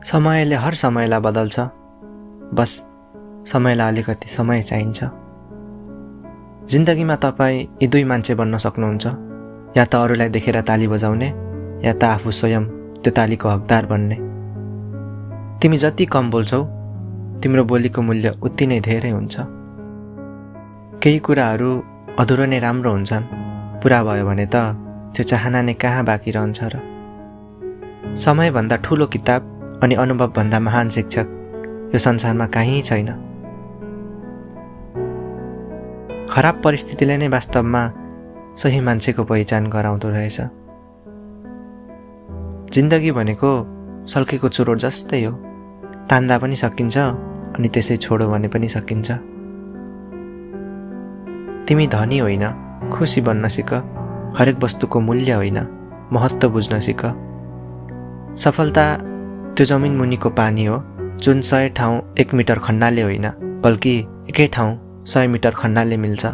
समयले हर समयलाई बदल्छ, बस समयलाई अलिकति समय चाहिन्छ। जिन्दगीमा तपाईँ यी दुई मान्छे बन्न सक्नुहुन्छ, या त अरूलाई देखेर ताली बजाउने, या त आफू स्वयं त्यो तालीको हकदार बन्ने। तिमी जति कम बोल्छौ तिम्रो बोलीको मूल्य उति नै धेरै हुन्छ। केही कुराहरू अधुरो नै राम्रो हुन्छन्, पुरा भयो भने त त्यो चाहना नै कहाँ बाँकी रहन्छ र। समयभन्दा ठुलो किताब अनि अनुभवभन्दा महान शिक्षक यो संसारमा कहीँ छैन। खराब परिस्थितिले नै वास्तवमा सही मान्छेको पहिचान गराउँदो रहेछ। जिन्दगी भनेको सल्केको चुरोट जस्तै हो, तान्दा पनि सकिन्छ अनि त्यसै छोडो भने पनि सकिन्छ। तिमी धनी होइन, खुसी बन्न सिक। हरेक वस्तुको मूल्य होइन, महत्त्व बुझ्न सिक। सफलता त्यो जमिन मुनिको पानी हो जुन 100 ठाउँ 1 मिटर खन्नाले होइन, बल्कि एकै ठाउँ 100 मिटर खन्नाले मिल्छ।